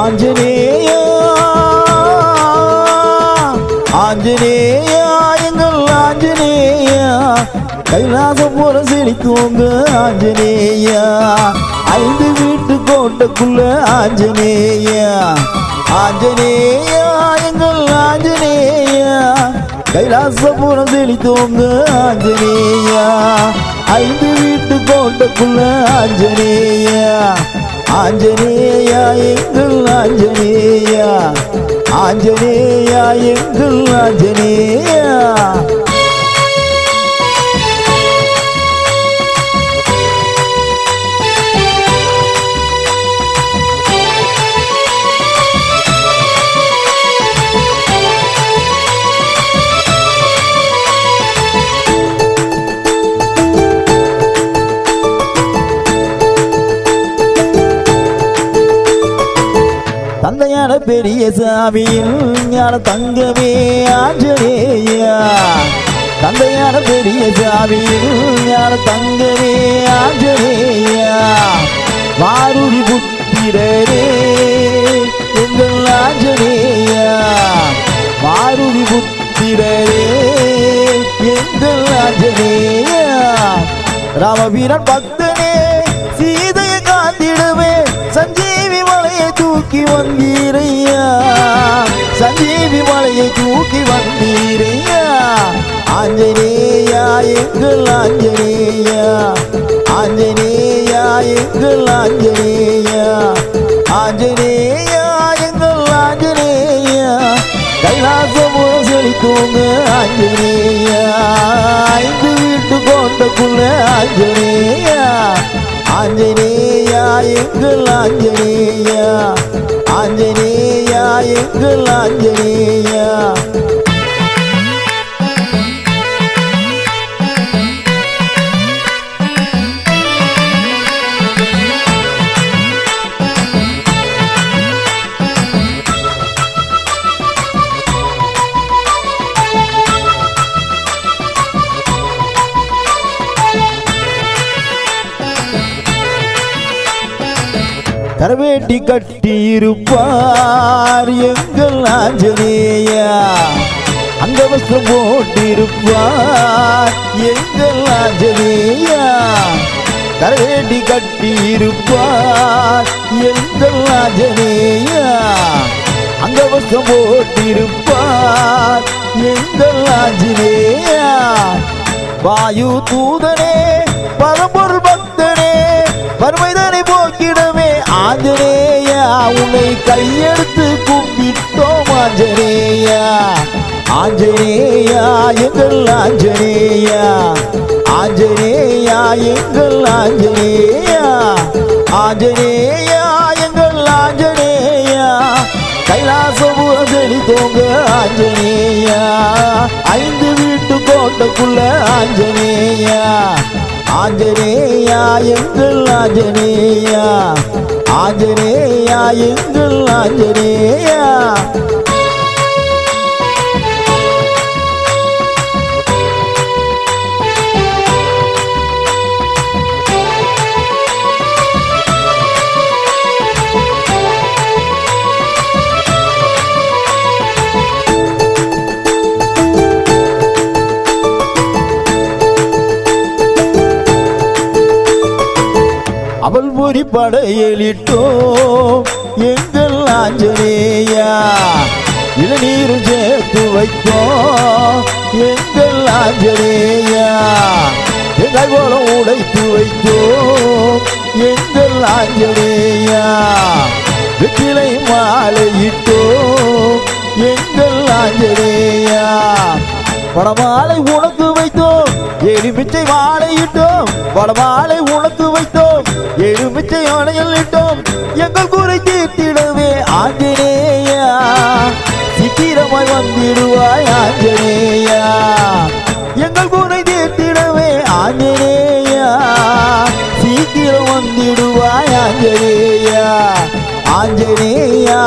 ஆஞ்சநேயா ஆஞ்சநேயா எங்கள் ஆஞ்சநேயா கைலாசபுரம் செழித்தோங்க ஆஞ்சநேயா ஐந்து வீட்டு கோட்டைக்குள்ள ஆஞ்சநேயா ஆஞ்சநேயா எங்கள் ஆஞ்சநேயா கைலாசபுரம் செழித்தோங்க ஆஞ்சநேயா ஐந்து வீட்டு கோட்டைக்குள்ள ஆஞ்சநேயா ஆஞ்சநேயா எங்கள் ஆஞ்சநேயா ஆஞ்சநேயா எங்கள் ஆஞ்சநேயா தந்தையான பெரிய சாமியில் ஞான தங்கமே ஆஞ்சநேயா தந்தையான பெரிய சாமியில் ஞான தங்கமே ஆஞ்சநேயா மாருதி புத்திரரே எங்கள் ஆஞ்சநேயா மாருதி புத்திரரே எங்கள் ஆஞ்சநேயா ராமவீரன் பக்தனே சீதையை காத்திடுவே சஞ்சீவி மலையை தூக்கி வந்தீரையா சஞ்சீவி மலையை தூக்கி வந்தீரையா ஆஞ்சநேயா எங்கள் ஆஞ்சநேயா ஆஞ்சநேயா எங்கள் ஆஞ்சநேயா ஆஞ்சநேயா எங்கள் ஆஞ்சநேயா கைலாசபுரம் செழித்தோங்க ஆஞ்சநேயா ஐந்து வீட்டு கோட்டைக்குள்ள ஆஞ்சநேயா ஆஞ்சநேயா எங்கள் ஆஞ்சநேயா ஆஞ்சநேயா எங்கள் ஆஞ்சநேயா கரவேட்டி கட்டி இருப்பார் எங்கள் ஆஞ்சநேயா அங்கவஸ்திரம் போட்டிருப்பார் எங்கள் ஆஞ்சநேயா கரவேட்டி கட்டி இருப்பார் எங்கள் ஆஞ்சநேயா அங்கவஸ்திரம் போட்டிருப்பார் எங்கள் ஆஞ்சநேயா வாயு தூதனே பரம்பொருள் பக்தனே வறுமைதனை போக்கிடவே ஆஞ்சநேயா உன்னை கையெடுத்து கும்பிட்டோம் ஆஞ்சநேயா ஆஞ்சநேயா எங்கள் ஆஞ்சநேயா ஆஞ்சநேயா எங்கள் ஆஞ்சநேயா ஆஞ்சநேயா எங்கள் ஆஞ்சநேயா கைலாசபுரம் செழித்தோங்க ஆஞ்சநேயா ஐந்து வீட்டு கோட்டைக்குள்ள ஆஞ்சநேயா ஆஞ்சநேயா எங்கள் ஆஞ்சநேயா ஆஞ்சநேயா எங்கள் ஆஞ்சநேயா அவள் பொறி படையலிட்டோ எங்கள் ஆஞ்சநேயா இளநீரும் சேர்த்து வைத்தோம் எங்கள் ஆஞ்சநேயா எங்கள் போலம் உடைத்து வைத்தோம் எங்கள் ஆஞ்சநேயா வெற்றிலை மாலையிட்டோ எங்கள் ஆஞ்சநேயா படமாலை உனக்கு வைத்தோம் எலுமிச்சை மாலையிட்டோம் படமாலை உனக்கு வைத்தோம் எலுமிச்சை அணையில் இட்டோம் எங்கள் குறை தீர்த்திடவே ஆஞ்சநேயா சீக்கிரமாய் வந்திடுவாய் ஆஞ்சநேயா எங்கள் குறை தீர்த்திடவே ஆஞ்சநேயா சீக்கிரம் வந்திடுவாய் ஆஞ்சநேயா ஆஞ்சநேயா